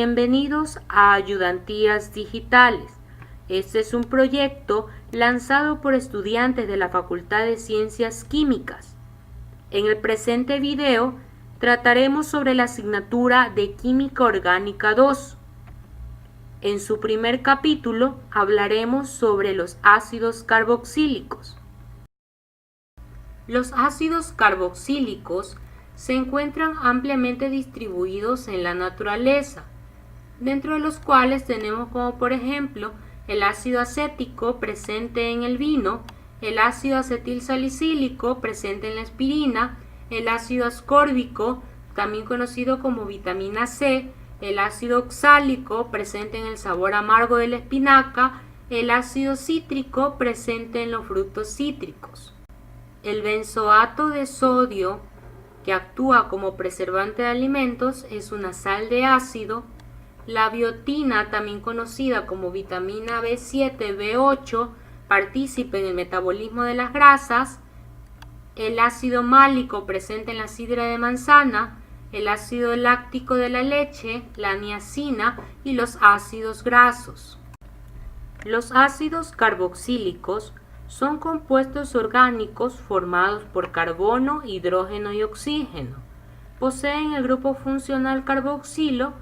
Bienvenidos a Ayudantías Digitales. Este es un proyecto lanzado por estudiantes de la Facultad de Ciencias Químicas. En el presente video trataremos sobre la asignatura de Química Orgánica 2. En su primer capítulo hablaremos sobre los ácidos carboxílicos. Los ácidos carboxílicos se encuentran ampliamente distribuidos en la naturaleza, dentro de los cuales tenemos como por ejemplo el ácido acético presente en el vino, el ácido acetilsalicílico presente en la aspirina, el ácido ascórbico, también conocido como vitamina C, el ácido oxálico presente en el sabor amargo de la espinaca, el ácido cítrico presente en los frutos cítricos. El benzoato de sodio, que actúa como preservante de alimentos, es una sal de ácido. La biotina, también conocida como vitamina B7, B8, participa en el metabolismo de las grasas. El ácido málico presente en la sidra de manzana, el ácido láctico de la leche, la niacina y los ácidos grasos. Los ácidos carboxílicos son compuestos orgánicos formados por carbono, hidrógeno y oxígeno. Poseen el grupo funcional carboxilo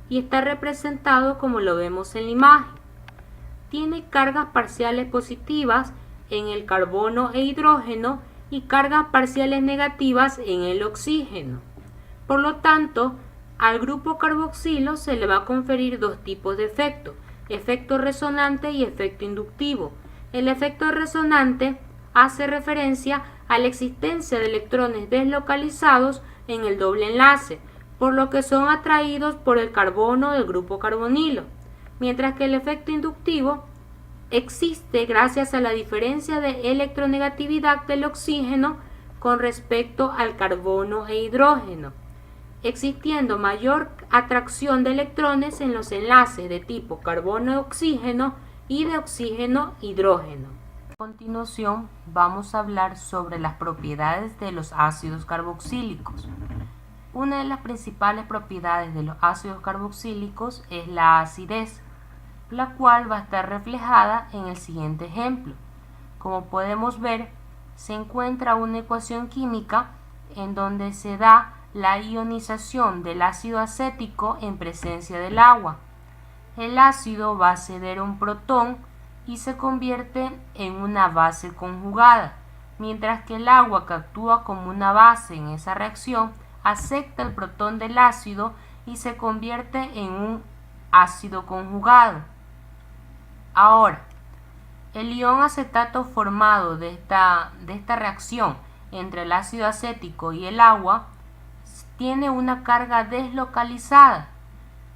y está representado como lo vemos en la imagen. Tiene cargas parciales positivas en el carbono e hidrógeno y cargas parciales negativas en el oxígeno. Por lo tanto, al grupo carboxilo se le va a conferir dos tipos de efecto: efecto resonante y efecto inductivo. El efecto resonante hace referencia a la existencia de electrones deslocalizados en el doble enlace, por lo que son atraídos por el carbono del grupo carbonilo, mientras que el efecto inductivo existe gracias a la diferencia de electronegatividad del oxígeno con respecto al carbono e hidrógeno, existiendo mayor atracción de electrones en los enlaces de tipo carbono-oxígeno y de oxígeno-hidrógeno. A continuación vamos a hablar sobre las propiedades de los ácidos carboxílicos. Una de las principales propiedades de los ácidos carboxílicos es la acidez, la cual va a estar reflejada en el siguiente ejemplo. Como podemos ver, se encuentra una ecuación química en donde se da la ionización del ácido acético en presencia del agua. El ácido va a ceder un protón y se convierte en una base conjugada, mientras que el agua, que actúa como una base en esa reacción, acepta el protón del ácido y se convierte en un ácido conjugado. Ahora, el ion acetato formado de esta reacción entre el ácido acético y el agua tiene una carga deslocalizada,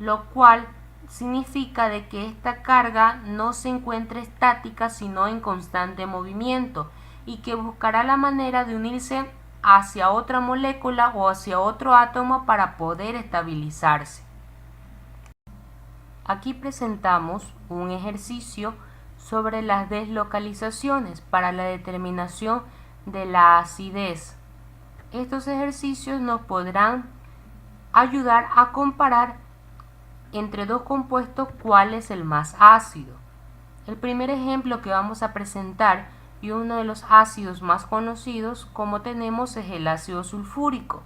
lo cual significa de que esta carga no se encuentra estática sino en constante movimiento y que buscará la manera de unirse hacia otra molécula o hacia otro átomo para poder estabilizarse. Aquí presentamos un ejercicio sobre las deslocalizaciones para la determinación de la acidez. Estos ejercicios nos podrán ayudar a comparar entre dos compuestos cuál es el más ácido. El primer ejemplo que vamos a presentar y uno de los ácidos más conocidos como tenemos es el ácido sulfúrico.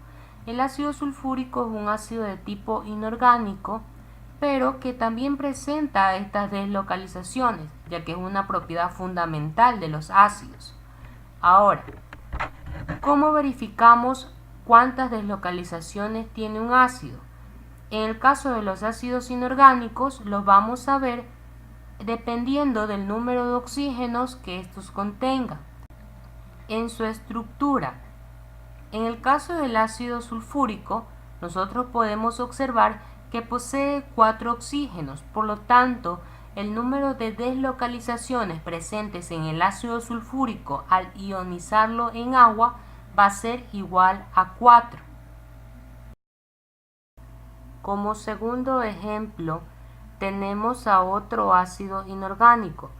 El ácido sulfúrico es un ácido de tipo inorgánico, pero que también presenta estas deslocalizaciones, ya que es una propiedad fundamental de los ácidos. Ahora, ¿cómo verificamos cuántas deslocalizaciones tiene un ácido? En el caso de los ácidos inorgánicos, los vamos a ver dependiendo del número de oxígenos que estos contengan. En su estructura, en el caso del ácido sulfúrico, nosotros podemos observar que posee 4 oxígenos, por lo tanto, el número de deslocalizaciones presentes en el ácido sulfúrico al ionizarlo en agua va a ser igual a 4. Como segundo ejemplo, tenemos a otro ácido inorgánico,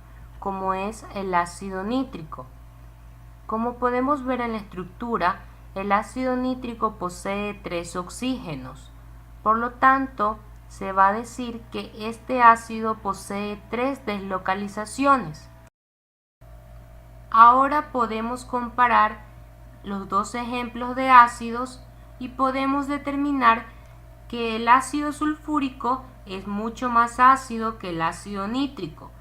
como es el ácido nítrico. Como podemos ver en la estructura, el ácido nítrico posee 3 oxígenos. Por lo tanto, se va a decir que este ácido posee 3 deslocalizaciones. Ahora podemos comparar los dos ejemplos de ácidos y podemos determinar que el ácido sulfúrico es mucho más ácido que el ácido nítrico,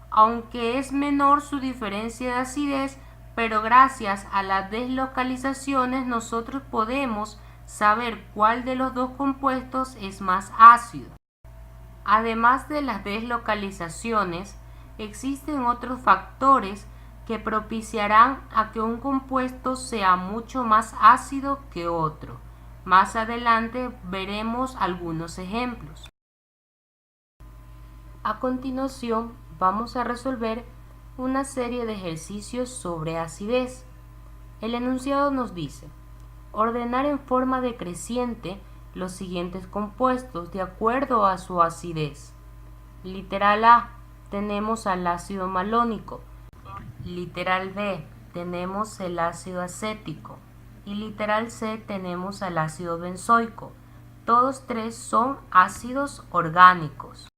aunque es menor su diferencia de acidez, pero gracias a las deslocalizaciones nosotros podemos saber cuál de los dos compuestos es más ácido. Además de las deslocalizaciones, existen otros factores que propiciarán a que un compuesto sea mucho más ácido que otro. Más adelante veremos algunos ejemplos. A continuación vamos a resolver una serie de ejercicios sobre acidez. El enunciado nos dice: ordenar en forma decreciente los siguientes compuestos de acuerdo a su acidez. Literal A, tenemos al ácido malónico. Literal B, tenemos el ácido acético. Y literal C, tenemos al ácido benzoico. Todos tres son ácidos orgánicos.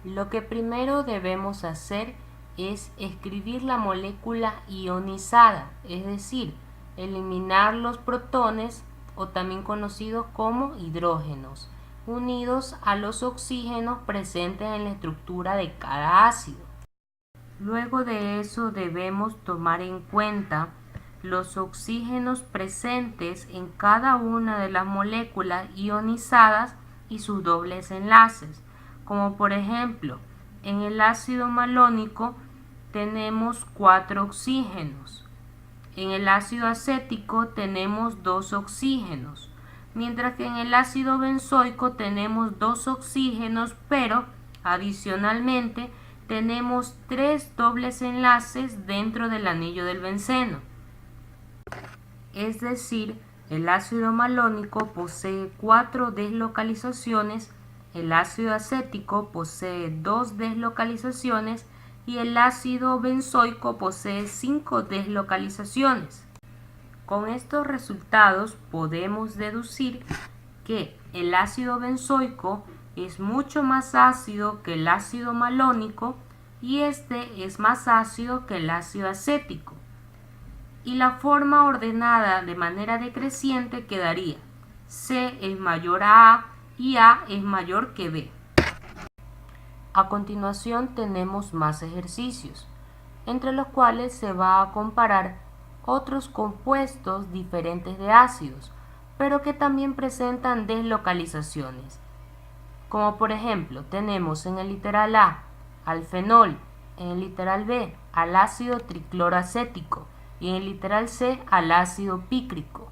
Lo que primero debemos hacer es escribir la molécula ionizada, es decir, eliminar los protones, o también conocidos como hidrógenos, unidos a los oxígenos presentes en la estructura de cada ácido. Luego de eso debemos tomar en cuenta los oxígenos presentes en cada una de las moléculas ionizadas y sus dobles enlaces, como por ejemplo en el ácido malónico tenemos 4 oxígenos. En el ácido acético tenemos 2 oxígenos, mientras que en el ácido benzoico tenemos 2 oxígenos, pero adicionalmente tenemos 3 dobles enlaces dentro del anillo del benceno. Es decir, el ácido malónico posee 4 deslocalizaciones, el ácido acético posee 2 deslocalizaciones y el ácido benzoico posee 5 deslocalizaciones. Con estos resultados podemos deducir que el ácido benzoico es mucho más ácido que el ácido malónico y este es más ácido que el ácido acético. Y la forma ordenada de manera decreciente quedaría: C es mayor a y A es mayor que B. A continuación tenemos más ejercicios, entre los cuales se va a comparar otros compuestos diferentes de ácidos, pero que también presentan deslocalizaciones. Como por ejemplo, tenemos en el literal A al fenol, en el literal B al ácido tricloroacético y en el literal C al ácido pícrico.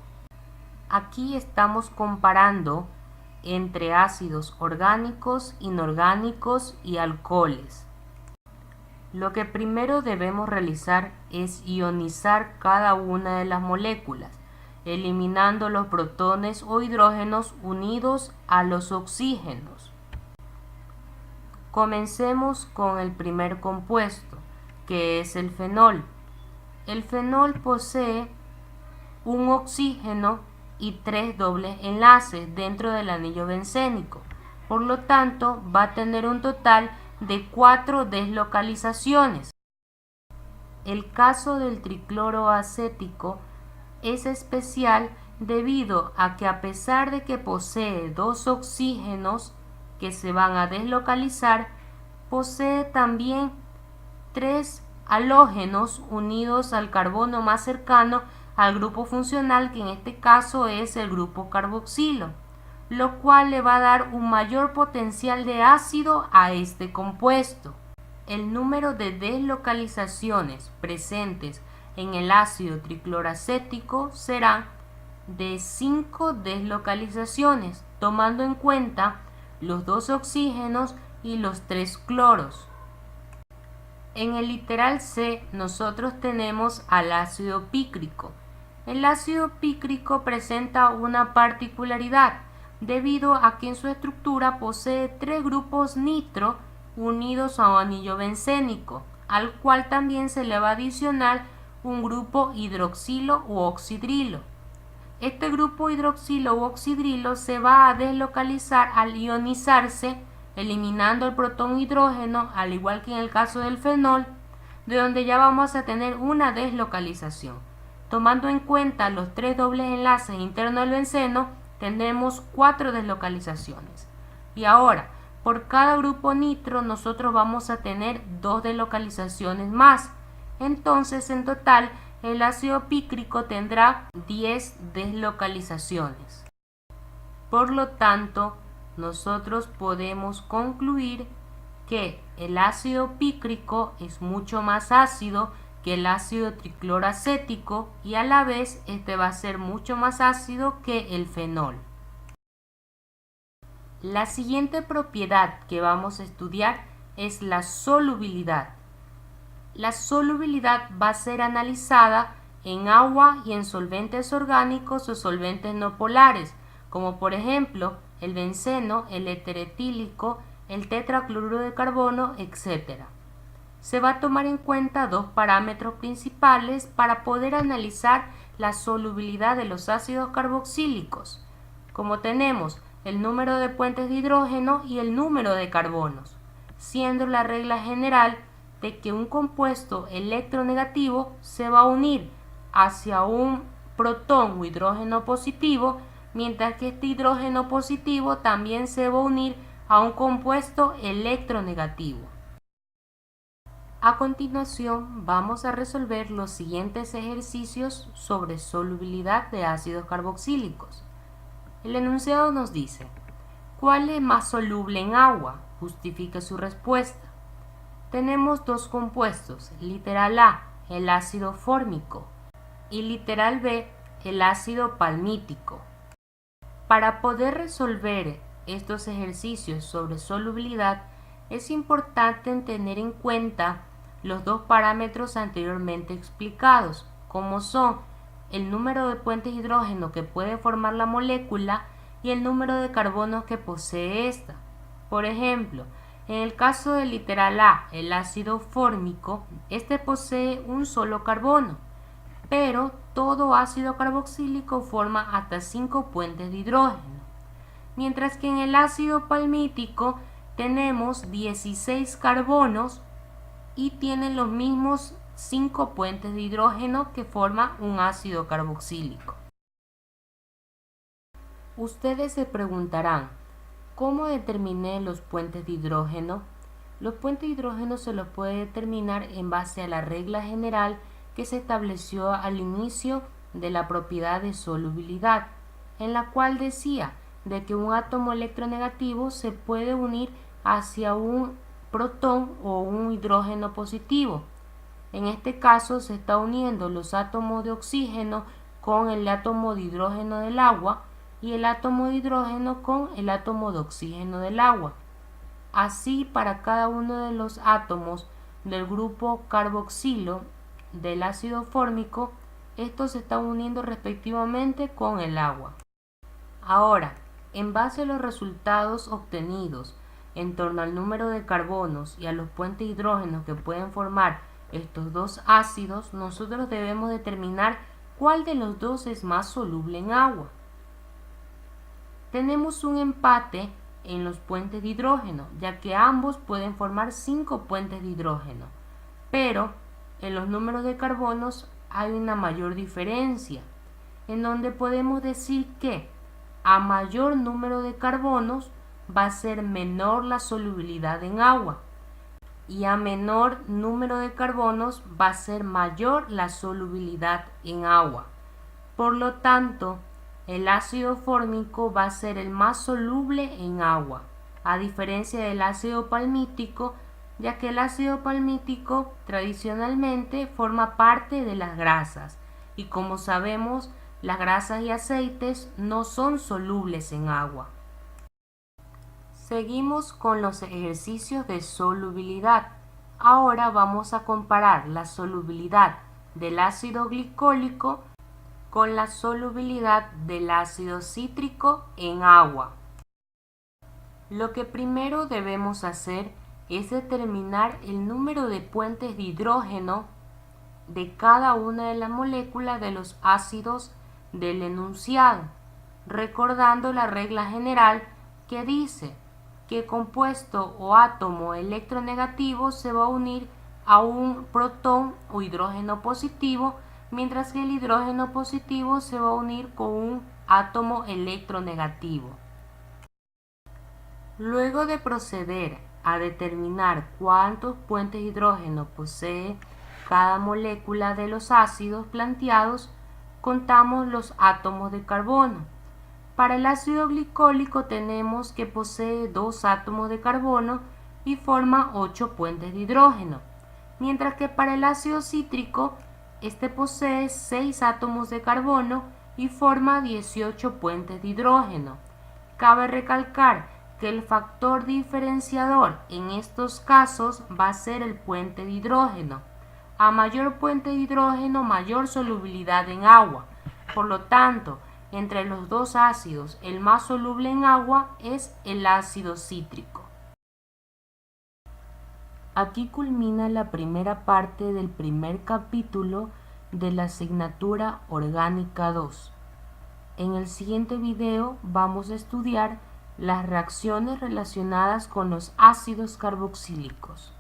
Aquí estamos comparando entre ácidos orgánicos, inorgánicos y alcoholes. Lo que primero debemos realizar es ionizar cada una de las moléculas, eliminando los protones o hidrógenos unidos a los oxígenos. Comencemos con el primer compuesto, que es el fenol. El fenol posee un oxígeno y 3 dobles enlaces dentro del anillo bencénico. Por lo tanto, va a tener un total de 4 deslocalizaciones. El caso del tricloroacético es especial debido a que, a pesar de que posee 2 oxígenos que se van a deslocalizar, posee también 3 halógenos unidos al carbono más cercano al grupo funcional, que en este caso es el grupo carboxilo, lo cual le va a dar un mayor potencial de ácido a este compuesto. El número de deslocalizaciones presentes en el ácido tricloroacético será de 5 deslocalizaciones, tomando en cuenta los 2 oxígenos y los 3 cloros. En el literal C nosotros tenemos al ácido pícrico. El ácido pícrico presenta una particularidad debido a que en su estructura posee 3 grupos nitro unidos a un anillo bencénico, al cual también se le va a adicionar un grupo hidroxilo u oxidrilo. este grupo hidroxilo u oxidrilo se va a deslocalizar al ionizarse, eliminando el protón hidrógeno, al igual que en el caso del fenol, de donde ya vamos a tener una deslocalización. Tomando en cuenta los 3 dobles enlaces internos del benceno, tendremos 4 deslocalizaciones. Y ahora, por cada grupo nitro, nosotros vamos a tener 2 deslocalizaciones más. Entonces, en total, el ácido pícrico tendrá 10 deslocalizaciones. Por lo tanto, nosotros podemos concluir que el ácido pícrico es mucho más ácido que el ácido tricloroacético y a la vez este va a ser mucho más ácido que el fenol. La siguiente propiedad que vamos a estudiar es la solubilidad. La solubilidad va a ser analizada en agua y en solventes orgánicos o solventes no polares, como por ejemplo el benceno, el éter etílico, el tetracloruro de carbono, etc. Se va a tomar en cuenta 2 parámetros principales para poder analizar la solubilidad de los ácidos carboxílicos, como tenemos el número de puentes de hidrógeno y el número de carbonos, siendo la regla general de que un compuesto electronegativo se va a unir hacia un protón o hidrógeno positivo, mientras que este hidrógeno positivo también se va a unir a un compuesto electronegativo. A continuación vamos a resolver los siguientes ejercicios sobre solubilidad de ácidos carboxílicos. El enunciado nos dice: ¿cuál es más soluble en agua? Justifique su respuesta. Tenemos 2 compuestos, literal A, el ácido fórmico, y literal B, el ácido palmítico. Para poder resolver estos ejercicios sobre solubilidad, es importante tener en cuenta los 2 parámetros anteriormente explicados, como son el número de puentes de hidrógeno que puede formar la molécula y el número de carbonos que posee esta. Por ejemplo, en el caso del literal A, el ácido fórmico, este posee un solo carbono, pero todo ácido carboxílico forma hasta 5 puentes de hidrógeno, mientras que en el ácido palmítico tenemos 16 carbonos y tienen los mismos 5 puentes de hidrógeno que forman un ácido carboxílico. Ustedes se preguntarán, ¿cómo determiné los puentes de hidrógeno? Los puentes de hidrógeno se los puede determinar en base a la regla general que se estableció al inicio de la propiedad de solubilidad, en la cual decía de que un átomo electronegativo se puede unir hacia un protón o un hidrógeno positivo. En este caso se está uniendo los átomos de oxígeno con el átomo de hidrógeno del agua y el átomo de hidrógeno con el átomo de oxígeno del agua. Así, para cada uno de los átomos del grupo carboxilo del ácido fórmico, estos se están uniendo respectivamente con el agua. Ahora, en base a los resultados obtenidos en torno al número de carbonos y a los puentes de hidrógeno que pueden formar estos 2 ácidos, nosotros debemos determinar cuál de los 2 es más soluble en agua. Tenemos un empate en los puentes de hidrógeno, ya que ambos pueden formar 5 puentes de hidrógeno, pero en los números de carbonos hay una mayor diferencia, en donde podemos decir que a mayor número de carbonos va a ser menor la solubilidad en agua y a menor número de carbonos va a ser mayor la solubilidad en agua. Por lo tanto, el ácido fórmico va a ser el más soluble en agua, a diferencia del ácido palmítico, ya que el ácido palmítico tradicionalmente forma parte de las grasas y, como sabemos, las grasas y aceites no son solubles en agua. Seguimos con los ejercicios de solubilidad. Ahora vamos a comparar la solubilidad del ácido glicólico con la solubilidad del ácido cítrico en agua. Lo que primero debemos hacer es determinar el número de puentes de hidrógeno de cada una de las moléculas de los ácidos del enunciado, recordando la regla general que dice que compuesto o átomo electronegativo se va a unir a un protón o hidrógeno positivo, mientras que el hidrógeno positivo se va a unir con un átomo electronegativo. Luego de proceder a determinar cuántos puentes de hidrógeno posee cada molécula de los ácidos planteados, contamos los átomos de carbono. Para el ácido glicólico tenemos que posee 2 átomos de carbono y forma 8 puentes de hidrógeno, mientras que para el ácido cítrico este posee 6 átomos de carbono y forma 18 puentes de hidrógeno. Cabe recalcar que el factor diferenciador en estos casos va a ser el puente de hidrógeno. A mayor puente de hidrógeno, mayor solubilidad en agua. Por lo tanto, entre los dos ácidos, el más soluble en agua es el ácido cítrico. Aquí culmina la primera parte del primer capítulo de la asignatura Orgánica 2. En el siguiente video vamos a estudiar las reacciones relacionadas con los ácidos carboxílicos.